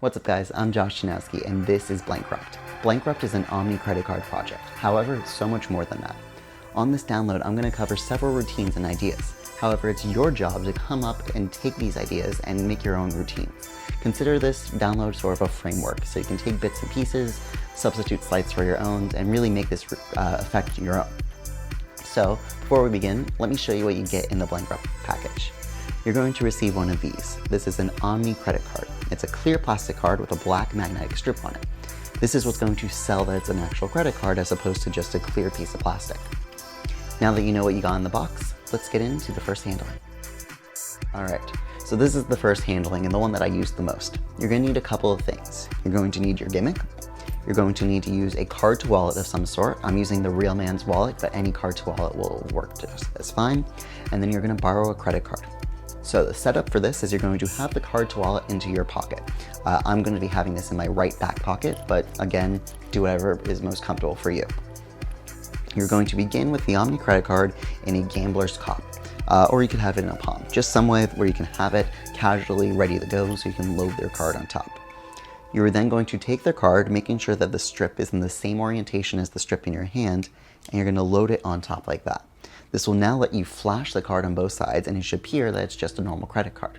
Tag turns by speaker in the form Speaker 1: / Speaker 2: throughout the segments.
Speaker 1: What's up guys, I'm Josh Chanowski and this is Bankrupt. Bankrupt is an Omni credit card project. However, it's so much more than that. On this download, I'm going to cover several routines and ideas. However, it's your job to come up and take these ideas and make your own routines. Consider this download sort of a framework, so you can take bits and pieces, substitute slides for your own, and really make this effect your own. So, before we begin, let me show you what you get in the Bankrupt package. You're going to receive one of these. This is an Omni credit card. It's a clear plastic card with a black magnetic strip on it. This is what's going to sell that it's an actual credit card as opposed to just a clear piece of plastic. Now that you know what you got in the box, let's get into the first handling. Alright, so this is the first handling and the one that I use the most. You're going to need a couple of things. You're going to need your gimmick. You're going to need to use a card to wallet of some sort. I'm using the Real Man's wallet, but any card to wallet will work just as fine. And then you're going to borrow a credit card. So the setup for this is you're going to have the card to wallet into your pocket. I'm going to be having this in my right back pocket, but again, do whatever is most comfortable for you. You're going to begin with the Omni credit card in a gambler's cup, or you could have it in a palm, just some way where you can have it casually ready to go so you can load their card on top. You're then going to take their card, making sure that the strip is in the same orientation as the strip in your hand, and you're going to load it on top like that. This will now let you flash the card on both sides and it should appear that it's just a normal credit card.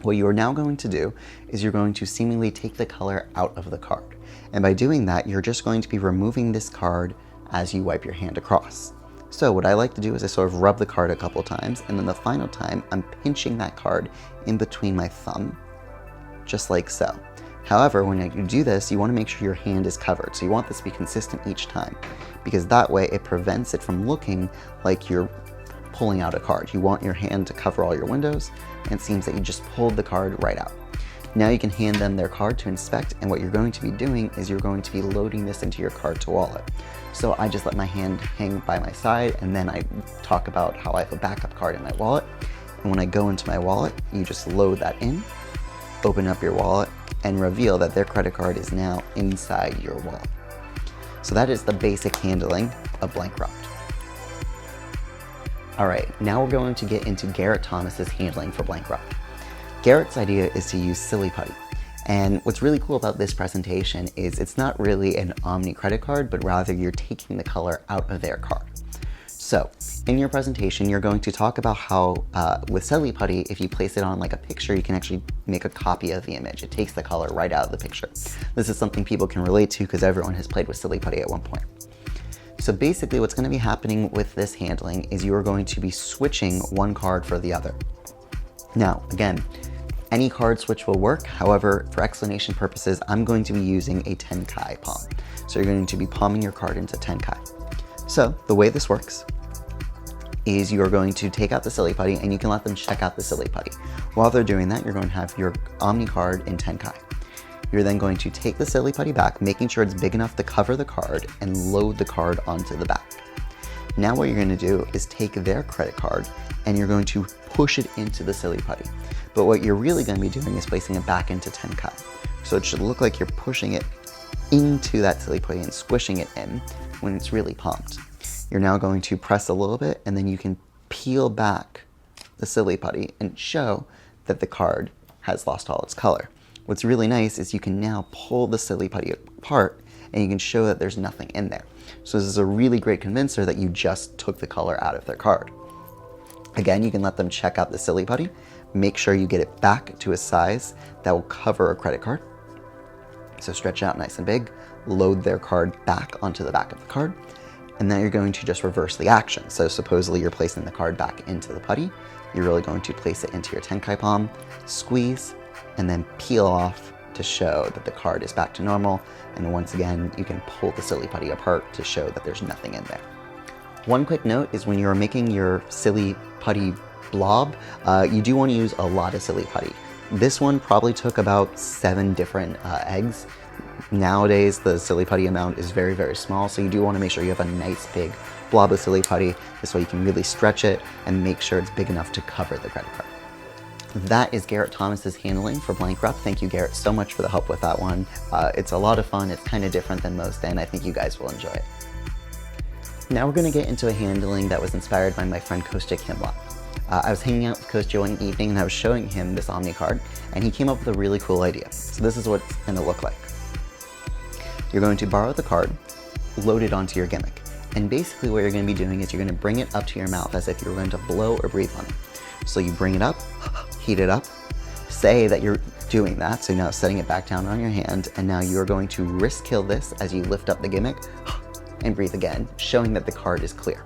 Speaker 1: What you are now going to do is you're going to seemingly take the color out of the card. And by doing that, you're just going to be removing this card as you wipe your hand across. So what I like to do is I sort of rub the card a couple times, and then the final time I'm pinching that card in between my thumb, just like so. However, when you do this, you want to make sure your hand is covered. So you want this to be consistent each time, because that way it prevents it from looking like you're pulling out a card. You want your hand to cover all your windows, and it seems that you just pulled the card right out. Now you can hand them their card to inspect, and what you're going to be doing is you're going to be loading this into your card to wallet. So I just let my hand hang by my side, and then I talk about how I have a backup card in my wallet. And when I go into my wallet, you just load that in, open up your wallet, and reveal that their credit card is now inside your wallet. So that is the basic handling of Bankrupt. Alright, now we're going to get into Garrett Thomas's handling for Bankrupt. Garrett's idea is to use Silly Putty. And what's really cool about this presentation is it's not really an Omni credit card, but rather you're taking the color out of their card. So, in your presentation, you're going to talk about how with Silly Putty, if you place it on like a picture, you can actually make a copy of the image. It takes the color right out of the picture. This is something people can relate to because everyone has played with Silly Putty at one point. So basically what's going to be happening with this handling is you are going to be switching one card for the other. Now, again, any card switch will work. However, for explanation purposes, I'm going to be using a Tenkai palm. So you're going to be palming your card into Tenkai. So the way this works is you're going to take out the Silly Putty and you can let them check out the Silly Putty. While they're doing that, you're going to have your Omni card in Tenkai. You're then going to take the Silly Putty back, making sure it's big enough to cover the card and load the card onto the back. Now what you're going to do is take their credit card and you're going to push it into the Silly Putty. But what you're really going to be doing is placing it back into Tenkai. So it should look like you're pushing it into that Silly Putty and squishing it in when it's really pumped. You're now going to press a little bit and then you can peel back the Silly Putty and show that the card has lost all its color. What's really nice is you can now pull the Silly Putty apart and you can show that there's nothing in there. So this is a really great convincer that you just took the color out of their card. Again, you can let them check out the Silly Putty, make sure you get it back to a size that will cover a credit card. So stretch it out nice and big, load their card back onto the back of the card, and then you're going to just reverse the action. So supposedly you're placing the card back into the putty, you're really going to place it into your Tenkai palm, squeeze, and then peel off to show that the card is back to normal, and once again you can pull the Silly Putty apart to show that there's nothing in there. One quick note is when you're making your Silly Putty blob, you do want to use a lot of Silly Putty. This one probably took about 7 different eggs. Nowadays the Silly Putty amount is very, very small, so you do want to make sure you have a nice big blob of Silly Putty. This way you can really stretch it and make sure it's big enough to cover the credit card. That is Garrett Thomas's handling for Bankrupt. Thank you, Garrett, so much for the help with that one. It's a lot of fun, it's kind of different than most, and I think you guys will enjoy it. Now we're going to get into a handling that was inspired by my friend Kostya Kimla. I was hanging out with Coach Joe one evening and I was showing him this Omni card, and he came up with a really cool idea. So this is what it's going to look like. You're going to borrow the card, load it onto your gimmick. And basically what you're going to be doing is you're going to bring it up to your mouth as if you were going to blow or breathe on it. So you bring it up, heat it up, say that you're doing that, so you're now setting it back down on your hand, and now you're going to wrist kill this as you lift up the gimmick and breathe again, showing that the card is clear.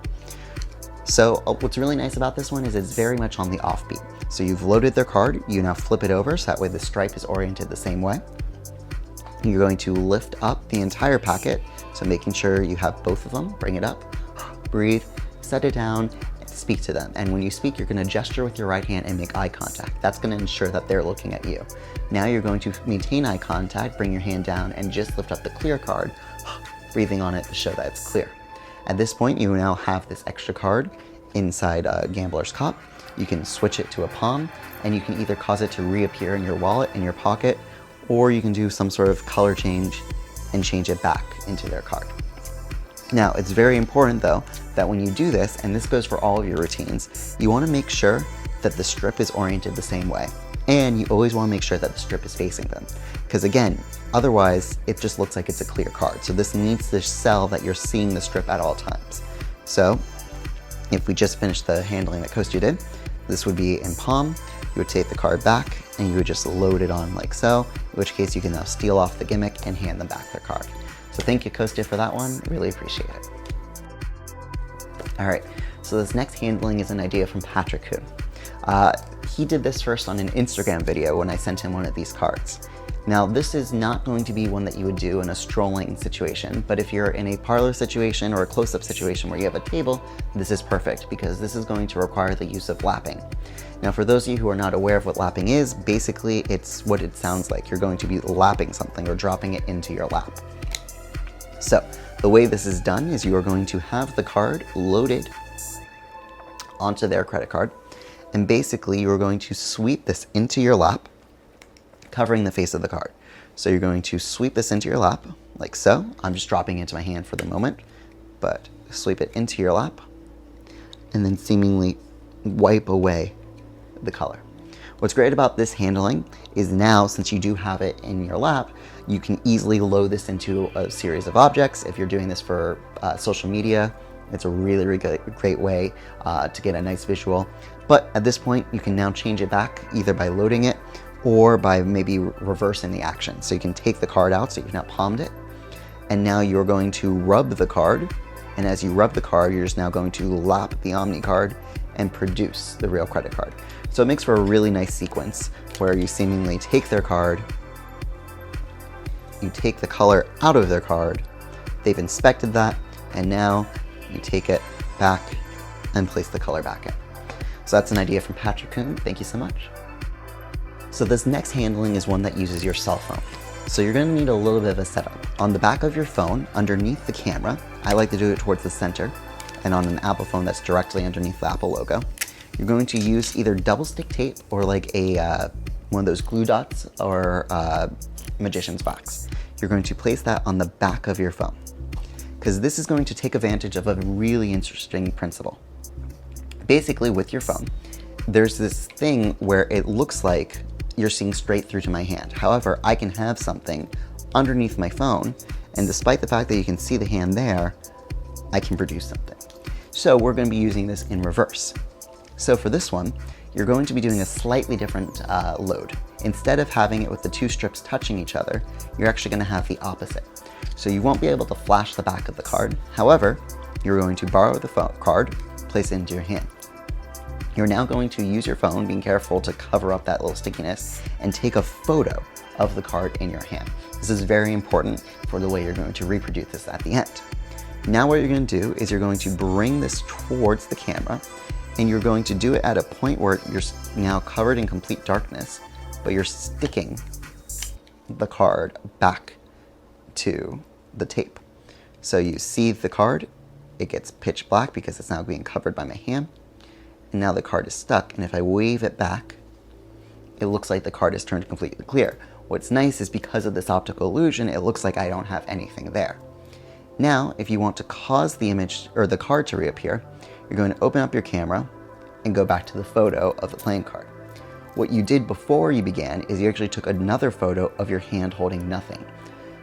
Speaker 1: So what's really nice about this one is it's very much on the offbeat. So you've loaded their card, you now flip it over so that way the stripe is oriented the same way. You're going to lift up the entire packet, so making sure you have both of them, bring it up, breathe, set it down, and speak to them. And when you speak, you're going to gesture with your right hand and make eye contact. That's going to ensure that they're looking at you. Now you're going to maintain eye contact, bring your hand down, and just lift up the clear card, breathing on it to show that it's clear. At this point, you now have this extra card inside a gambler's cup. You can switch it to a palm, and you can either cause it to reappear in your wallet, in your pocket, or you can do some sort of color change and change it back into their card. Now, it's very important though that when you do this, and this goes for all of your routines, you want to make sure that the strip is oriented the same way. And you always want to make sure that the strip is facing them. Because again, otherwise it just looks like it's a clear card. So this needs to sell that you're seeing the strip at all times. So if we just finished the handling that Kostya did, this would be in palm. You would take the card back and you would just load it on like so, in which case you can now steal off the gimmick and hand them back their card. So thank you, Kostya, for that one. Really appreciate it. All right, so this next handling is an idea from Patrick Kuhn. He did this first on an Instagram video when I sent him one of these cards. Now, this is not going to be one that you would do in a strolling situation, but if you're in a parlor situation or a close-up situation where you have a table, this is perfect because this is going to require the use of lapping. Now, for those of you who are not aware of what lapping is, basically it's what it sounds like. You're going to be lapping something or dropping it into your lap. So, the way this is done is you are going to have the card loaded onto their credit card, and basically you're going to sweep this into your lap, covering the face of the card. So you're going to sweep this into your lap, like so. I'm just dropping it into my hand for the moment, but sweep it into your lap, and then seemingly wipe away the color. What's great about this handling is now, since you do have it in your lap, you can easily load this into a series of objects. If you're doing this for social media, it's a really, really great way to get a nice visual. But at this point, you can now change it back either by loading it or by maybe reversing the action. So you can take the card out, so you've now palmed it, and now you're going to rub the card, and as you rub the card, you're just now going to lap the Omni card and produce the real credit card. So it makes for a really nice sequence where you seemingly take their card, you take the color out of their card, they've inspected that, and now you take it back and place the color back in. So that's an idea from Patrick Kuhn. Thank you so much. So this next handling is one that uses your cell phone. So you're going to need a little bit of a setup. On the back of your phone, underneath the camera, I like to do it towards the center, and on an Apple phone that's directly underneath the Apple logo, you're going to use either double stick tape or like a one of those glue dots or magician's wax. You're going to place that on the back of your phone, because this is going to take advantage of a really interesting principle. Basically, with your phone, there's this thing where it looks like you're seeing straight through to my hand. However, I can have something underneath my phone, and despite the fact that you can see the hand there, I can produce something. So we're going to be using this in reverse. So for this one, you're going to be doing a slightly different load. Instead of having it with the two strips touching each other, you're actually going to have the opposite. So you won't be able to flash the back of the card. However, you're going to borrow the card, place it into your hand. You're now going to use your phone, being careful to cover up that little stickiness, and take a photo of the card in your hand. This is very important for the way you're going to reproduce this at the end. Now what you're going to do is you're going to bring this towards the camera, and you're going to do it at a point where you're now covered in complete darkness, but you're sticking the card back to the tape. So you see the card, it gets pitch black because it's now being covered by my hand, and now the card is stuck, and if I wave it back, it looks like the card is turned completely clear. What's nice is because of this optical illusion, it looks like I don't have anything there. Now, if you want to cause the image or the card to reappear, you're going to open up your camera, and go back to the photo of the playing card. What you did before you began is you actually took another photo of your hand holding nothing.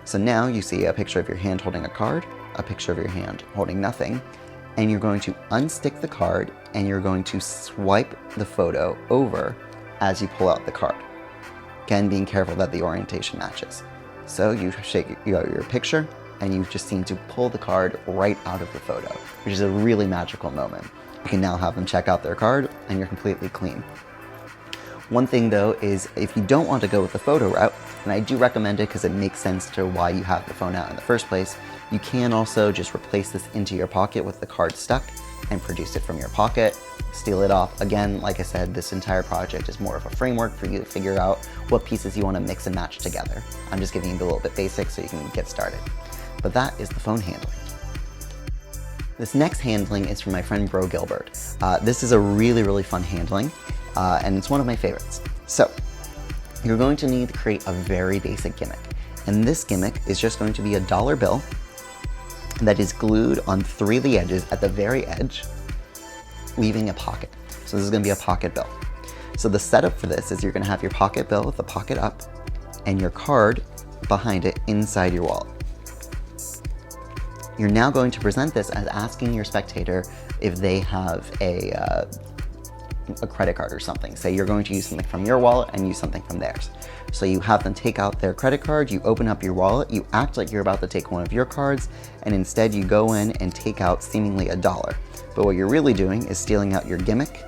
Speaker 1: So now you see a picture of your hand holding a card, a picture of your hand holding nothing, and you're going to unstick the card and you're going to swipe the photo over as you pull out the card. Again, being careful that the orientation matches. So you shake your picture and you just seem to pull the card right out of the photo, which is a really magical moment. You can now have them check out their card and you're completely clean. One thing though is if you don't want to go with the photo route, and I do recommend it because it makes sense to why you have the phone out in the first place, you can also just replace this into your pocket with the card stuck and produce it from your pocket, steal it off. Again, like I said, this entire project is more of a framework for you to figure out what pieces you want to mix and match together. I'm just giving you a little bit basic so you can get started. But that is the phone handling. This next handling is from my friend Bro Gilbert. This is a really fun handling, and it's one of my favorites. So, you're going to need to create a very basic gimmick. And this gimmick is just going to be a dollar bill that is glued on 3 of the edges at the very edge, leaving a pocket. So this is going to be a pocket bill. So the setup for this is you're going to have your pocket bill with the pocket up and your card behind it inside your wallet. You're now going to present this as asking your spectator if they have a credit card or something. Say you're going to use something from your wallet and use something from theirs. So you have them take out their credit card, you open up your wallet, you act like you're about to take one of your cards, and instead you go in and take out seemingly $1. But what you're really doing is stealing out your gimmick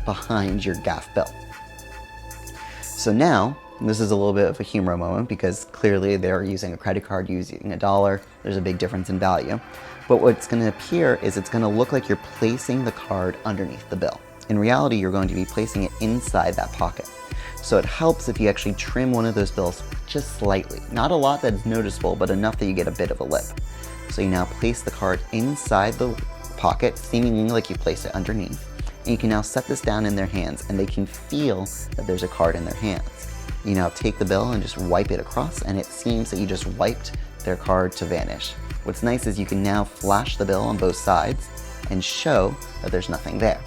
Speaker 1: behind your gaff bill. So now, this is a little bit of a humor moment because clearly they're using a credit card, using $1. There's a big difference in value. But what's going to appear is it's going to look like you're placing the card underneath the bill. In reality, you're going to be placing it inside that pocket. So it helps if you actually trim one of those bills just slightly. Not a lot that's noticeable, but enough that you get a bit of a lip. So you now place the card inside the pocket, seemingly like you place it underneath. And you can now set this down in their hands and they can feel that there's a card in their hands. You now take the bill and just wipe it across and it seems that you just wiped their card to vanish. What's nice is you can now flash the bill on both sides and show that there's nothing there.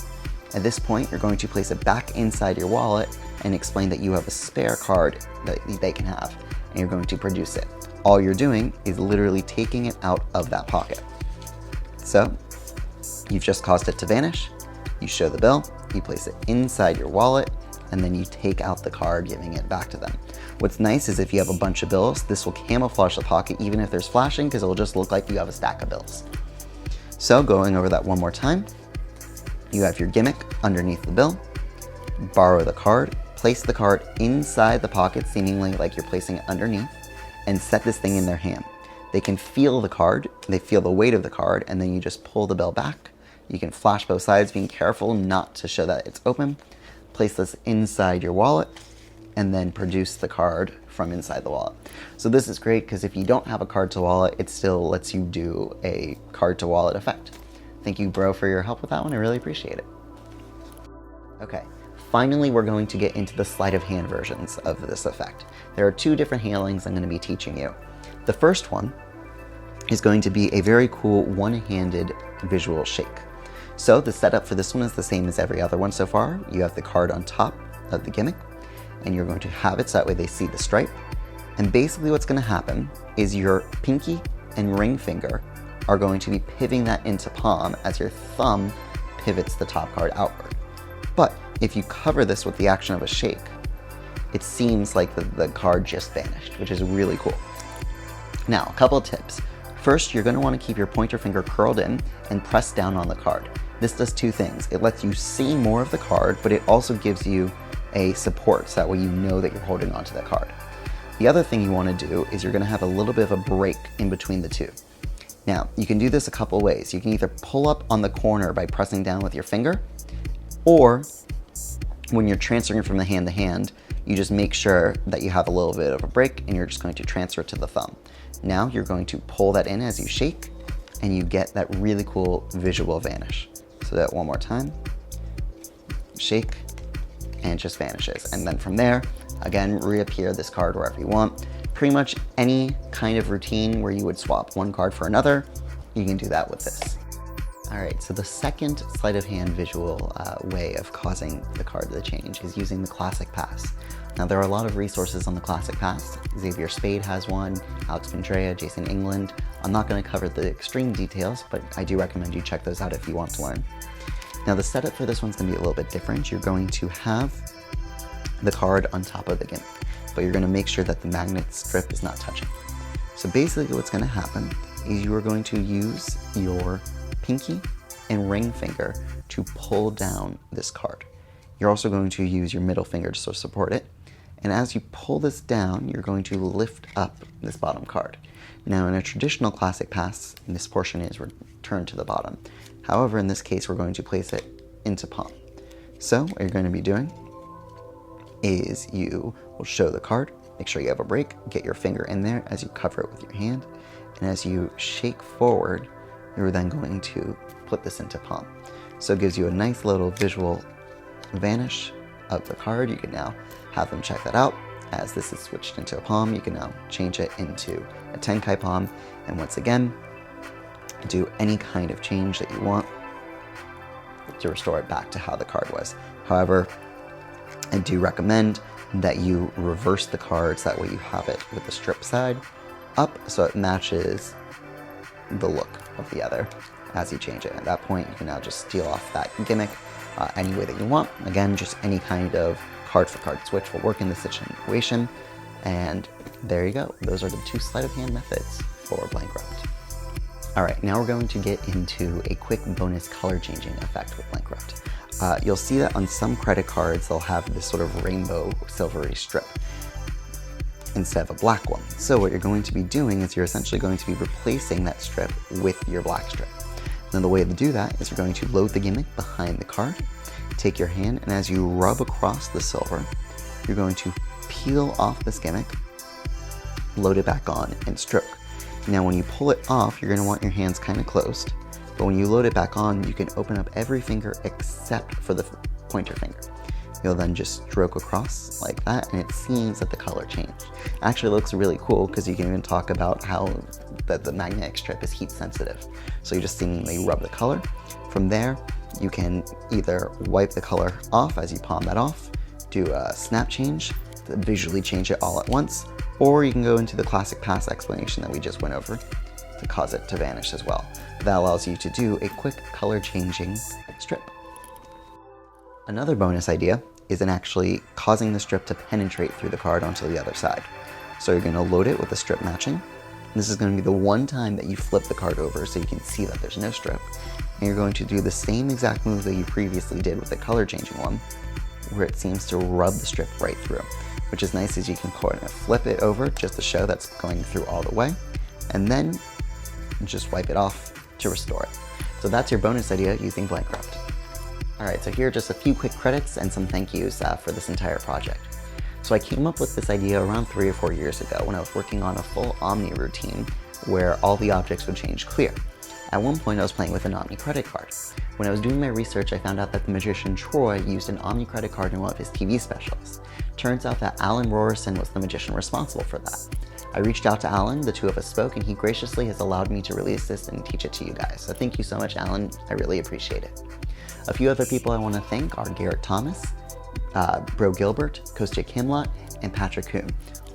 Speaker 1: At this point, you're going to place it back inside your wallet and explain that you have a spare card that they can have, and you're going to produce it. All you're doing is literally taking it out of that pocket. So, you've just caused it to vanish, you show the bill, you place it inside your wallet, and then you take out the card, giving it back to them. What's nice is if you have a bunch of bills, this will camouflage the pocket even if there's flashing because it'll just look like you have a stack of bills. So going over that one more time, you have your gimmick underneath the bill, borrow the card, place the card inside the pocket seemingly like you're placing it underneath, and set this thing in their hand. They can feel the card, they feel the weight of the card, and then you just pull the bill back. You can flash both sides, being careful not to show that it's open. Place this inside your wallet, and then produce the card from inside the wallet. So this is great because if you don't have a card to wallet, it still lets you do a card to wallet effect. Thank you, Bro, for your help with that one. I really appreciate it. Okay, finally we're going to get into the sleight of hand versions of this effect. There are 2 different handlings I'm going to be teaching you. The first one is going to be a very cool one-handed visual shake. So the setup for this one is the same as every other one so far. You have the card on top of the gimmick, and you're going to have it so that way they see the stripe. And basically what's going to happen is your pinky and ring finger are going to be pivoting that into palm as your thumb pivots the top card outward. But if you cover this with the action of a shake, it seems like the card just vanished, which is really cool. Now, a couple of tips. First, you're going to want to keep your pointer finger curled in and press down on the card. This does 2 things. It lets you see more of the card, but it also gives you a support so that way you know that you're holding onto the card. The other thing you want to do is you're going to have a little bit of a break in between the 2. Now, you can do this a couple ways. You can either pull up on the corner by pressing down with your finger, or when you're transferring from the hand to hand, you just make sure that you have a little bit of a break and you're just going to transfer it to the thumb. Now you're going to pull that in as you shake and you get that really cool visual vanish. So that one more time, shake, and it just vanishes. And then from there, again, reappear this card wherever you want. Pretty much any kind of routine where you would swap one card for another, you can do that with this. All right, so the second sleight of hand visual way of causing the card to change is using the classic pass. Now, there are a lot of resources on the classic pass. Xavier Spade has one, Alex Vendrea, Jason England. I'm not going to cover the extreme details, but I do recommend you check those out if you want to learn. Now, the setup for this one's going to be a little bit different. You're going to have the card on top of the gimmick, but you're going to make sure that the magnet strip is not touching. So basically what's going to happen is you are going to use your pinky and ring finger to pull down this card. You're also going to use your middle finger to sort of support it. And as you pull this down, you're going to lift up this bottom card. Now, in a traditional classic pass, this portion is returned to the bottom. However, in this case, we're going to place it into palm. So what you're going to be doing is you will show the card, make sure you have a break, get your finger in there as you cover it with your hand, and as you shake forward, you're then going to put this into palm. So it gives you a nice little visual vanish of the card. You can now have them check that out. As this is switched into a palm, you can now change it into a Tenkai palm, and once again, do any kind of change that you want to restore it back to how the card was. However, I do recommend that you reverse the cards, that way you have it with the strip side up so it matches the look of the other as you change it. At that point, you can now just steal off that gimmick any way that you want. Again, just any kind of card for card switch will work in this situation. And there you go. Those are the two sleight of hand methods for Bankrupt. All right, now we're going to get into a quick bonus color changing effect with Bankrupt. You'll see that on some credit cards, they'll have this sort of rainbow silvery strip instead of a black one. So what you're going to be doing is you're essentially going to be replacing that strip with your black strip. Now the way to do that is you're going to load the gimmick behind the card, take your hand, and as you rub across the silver, you're going to peel off this gimmick, load it back on, and stroke. Now when you pull it off, you're going to want your hands kind of closed, but when you load it back on, you can open up every finger except for the pointer finger. You'll then just stroke across like that, and it seems that the color changed. Actually, it looks really cool because you can even talk about how the magnetic strip is heat sensitive. So you just seemingly rub the color. From there, you can either wipe the color off as you palm that off, do a snap change, to visually change it all at once, or you can go into the classic pass explanation that we just went over to cause it to vanish as well. That allows you to do a quick color changing strip. Another bonus idea is in actually causing the strip to penetrate through the card onto the other side. So you're going to load it with the strip matching. This is going to be the one time that you flip the card over so you can see that there's no strip. And you're going to do the same exact move that you previously did with the color changing one, where it seems to rub the strip right through, which is nice as you can kind of flip it over just to show that's going through all the way, and then just wipe it off to restore it. So that's your bonus idea using Bankrupt. All right, so here are just a few quick credits and some thank yous for this entire project. So I came up with this idea around 3 or 4 years ago when I was working on a full Omni routine where all the objects would change clear. At one point I was playing with an Omni credit card. When I was doing my research, I found out that the magician Troy used an Omni credit card in one of his TV specials. Turns out that Alan Rorison was the magician responsible for that. I reached out to Alan, the two of us spoke, and he graciously has allowed me to release this and teach it to you guys. So thank you so much, Alan. I really appreciate it. A few other people I want to thank are Garrett Thomas, Bro Gilbert, Kostya Kimlot, and Patrick Kuhn.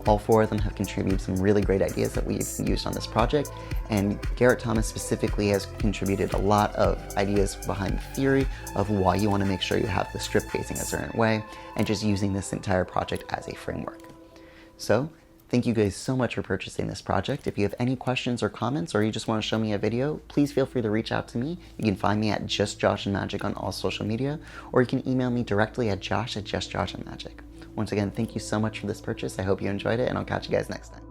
Speaker 1: All 4 of them have contributed some really great ideas that we've used on this project, and Garrett Thomas specifically has contributed a lot of ideas behind the theory of why you want to make sure you have the strip facing a certain way, and just using this entire project as a framework. So, thank you guys so much for purchasing this project. If you have any questions or comments, or you just want to show me a video, please feel free to reach out to me. You can find me at JustJoshAndMagic on all social media, or you can email me directly at josh@justjoshandmagic. Once again, thank you so much for this purchase. I hope you enjoyed it, and I'll catch you guys next time.